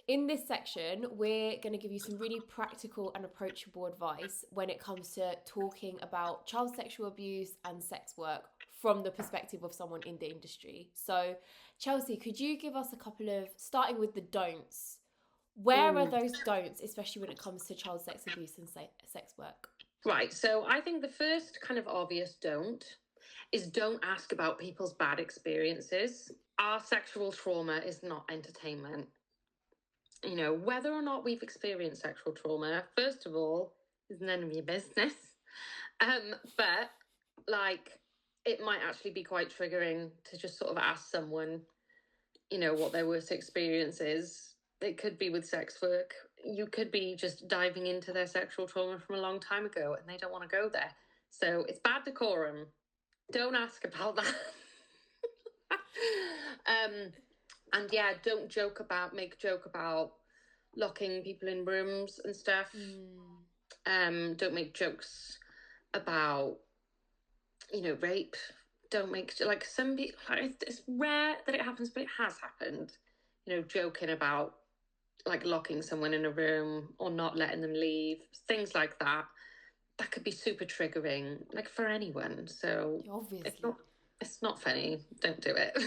in this section, we're going to give you some really practical and approachable advice when it comes to talking about child sexual abuse and sex work from the perspective of someone in the industry. So, Chelsea, could you give us a couple of, starting with the don'ts? Where are those don'ts, especially when it comes to child sex abuse and sex work? Right. So I think the first kind of obvious don't is don't ask about people's bad experiences. Our sexual trauma is not entertainment. You know, whether or not we've experienced sexual trauma, first of all, is none of your business. But like, it might actually be quite triggering to just sort of ask someone, you know, what their worst experience is. It could be with sex work. You could be just diving into their sexual trauma from a long time ago and they don't want to go there. So it's bad decorum. Don't ask about that. And yeah, don't make joke about locking people in rooms and stuff. Don't make jokes about, you know, rape. Don't make, like, some people, like, it's rare that it happens, but it has happened. You know, joking about like locking someone in a room or not letting them leave, things like that. That could be super triggering, like, for anyone. So Obviously. it's not funny. Don't do it.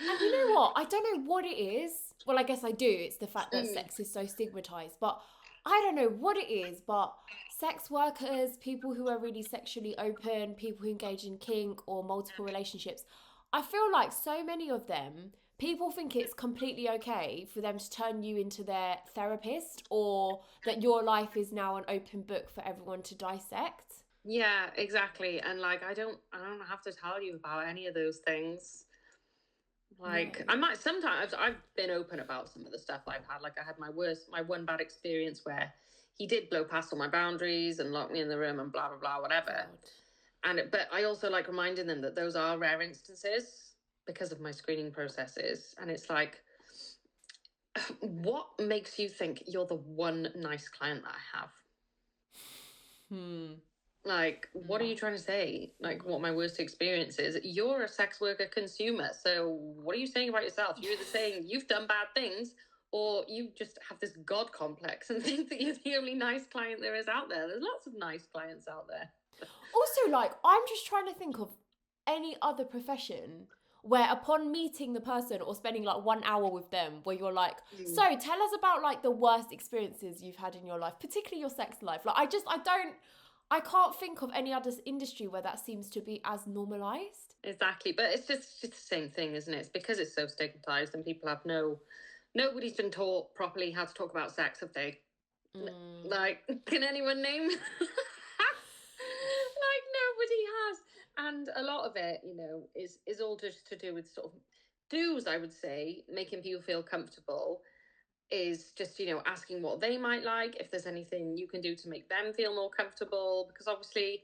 And you know what? I don't know what it is. Well, I guess I do. It's the fact that sex is so stigmatized. But I don't know what it is. But sex workers, people who are really sexually open, people who engage in kink or multiple relationships, I feel like so many of them, people think it's completely okay for them to turn you into their therapist, or that your life is now an open book for everyone to dissect. Yeah, exactly. And like, I don't have to tell you about any of those things. Like, No. I might sometimes, I've been open about some of the stuff I've had. Like, I had my one bad experience where he did blow past all my boundaries and lock me in the room and blah blah blah, whatever. But I also like reminding them that those are rare instances because of my screening processes. And it's like, what makes you think you're the one nice client that I have? Like, what are you trying to say? Like, what my worst experience is? You're a sex worker consumer. So what are you saying about yourself? You're either saying you've done bad things, or you just have this God complex and think that you're the only nice client there is out there. There's lots of nice clients out there. Also, like, I'm just trying to think of any other profession where upon meeting the person or spending like 1 hour with them, where you're like, so tell us about like the worst experiences you've had in your life, particularly your sex life. Like, I can't think of any other industry where that seems to be as normalized. Exactly. But it's just the same thing, isn't it? It's because it's so stigmatized and people have nobody's been taught properly how to talk about sex, have they? Like, can anyone name? Like, nobody has. And a lot of it, you know, is all just to do with sort of do's, I would say, making people feel comfortable, is just, you know, asking what they might like, if there's anything you can do to make them feel more comfortable. Because obviously,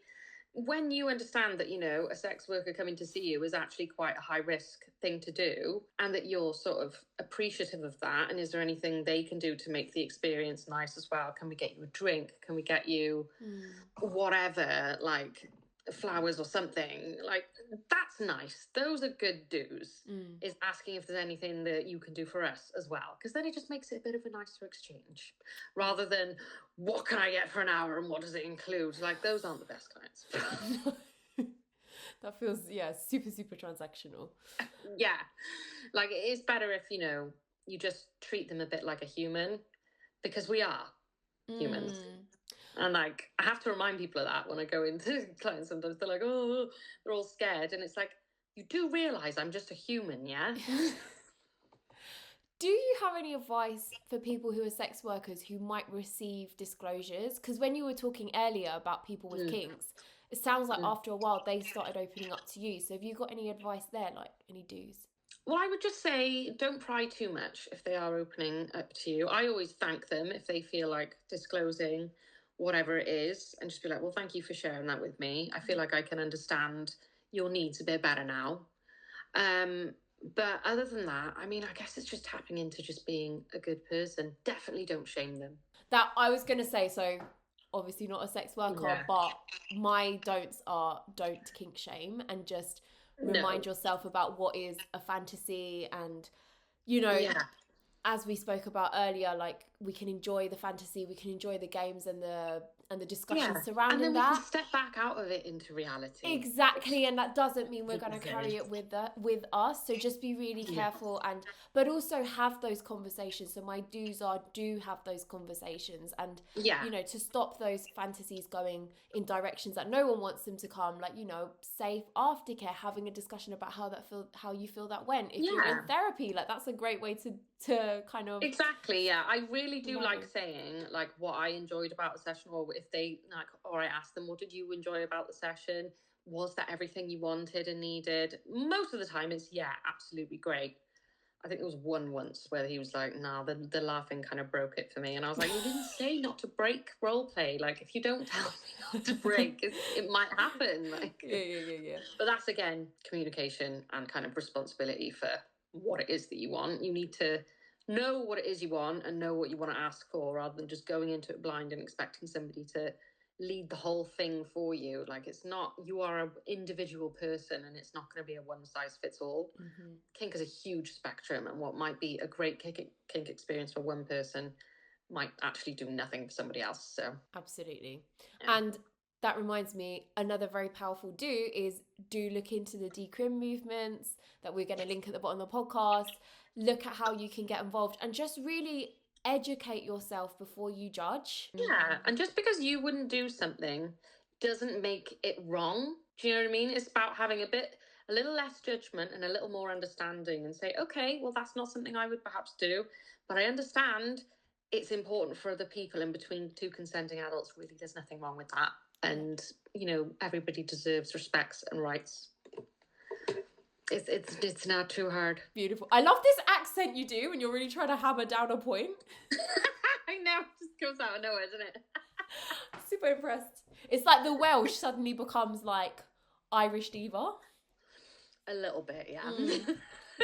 when you understand that, you know, a sex worker coming to see you is actually quite a high risk thing to do, and that you're sort of appreciative of that, and is there anything they can do to make the experience nice as well? Can we get you a drink? Can we get you whatever, like flowers or something? Like, that's nice. Those are good do's. Is asking if there's anything that you can do for us as well, because then it just makes it a bit of a nicer exchange, rather than what can I get for an hour and what does it include? Like, those aren't the best clients. That feels, yeah, super, super transactional. Yeah, like, it is better if, you know, you just treat them a bit like a human, because we are humans. And like, I have to remind people of that when I go into clients. Sometimes they're like, oh, they're all scared, and it's like, you do realize I'm just a human, yeah? Do you have any advice for people who are sex workers who might receive disclosures? Because when you were talking earlier about people with kinks, it sounds like after a while they started opening up to you. So have you got any advice there, like any do's? Well, I would just say don't pry too much if they are opening up to you. I always thank them if they feel like disclosing whatever it is, and just be like, well, thank you for sharing that with me. I feel like I can understand your needs a bit better now. But other than that, I mean, I guess it's just tapping into just being a good person. Definitely don't shame them. That I was going to say, so obviously not a sex worker, but my don'ts are don't kink shame, and just remind yourself about what is a fantasy, and, you know, as we spoke about earlier, like we can enjoy the fantasy, we can enjoy the games and the discussions surrounding and then we that. can step back out of it into reality. Exactly, and that doesn't mean we're going to carry it with us. So just be really careful, but also have those conversations. So my do's are do have those conversations, and you know, to stop those fantasies going in directions that no one wants them to come. Like, you know, safe aftercare, having a discussion about how you feel that went. If you're in therapy, like that's a great way to kind of I really do like saying like what I enjoyed about the session, or if they like, or I ask them, what did you enjoy about the session? Was that everything you wanted and needed? Most of the time it's absolutely great. I think there was one once where he was like, nah, the laughing kind of broke it for me, and I was like, you didn't say not to break role play. Like, if you don't tell me not to break, it might happen. Like, yeah. But that's, again, communication and kind of responsibility for what it is that you want. You need to know what it is you want and know what you want to ask for, rather than just going into it blind and expecting somebody to lead the whole thing for you. Like, it's not, you are an individual person, and it's not going to be a one size fits all. Kink is a huge spectrum, and what might be a great kink experience for one person might actually do nothing for somebody else. So absolutely. And that reminds me, another very powerful do look into the decrim movements that we're going to link at the bottom of the podcast. Look at how you can get involved and just really educate yourself before you judge. Yeah, and just because you wouldn't do something doesn't make it wrong. Do you know what I mean? It's about having a little less judgment and a little more understanding, and say, okay, well, that's not something I would perhaps do, but I understand it's important for other people, and between two consenting adults, really, there's nothing wrong with that. And, you know, everybody deserves respects and rights. It's not too hard. Beautiful. I love this accent you do when you're really trying to hammer down a point. I know, it just comes out of nowhere, doesn't it? Super impressed. It's like the Welsh suddenly becomes like Irish diva. A little bit, yeah.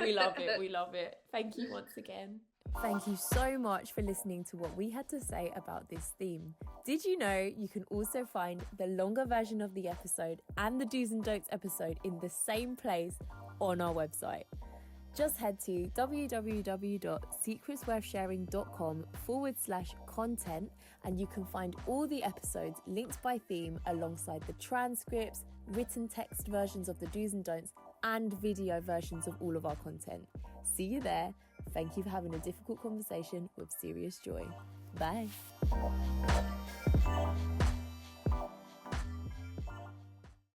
We love it. We love it. Thank you once again. Thank you so much for listening to what we had to say about this theme. Did you know you can also find the longer version of the episode and the do's and don'ts episode in the same place on our website? Just head to www.secretsworthsharing.com/content and you can find all the episodes linked by theme alongside the transcripts, written text versions of the do's and don'ts, and video versions of all of our content. See you there. Thank you for having a difficult conversation with serious joy. Bye.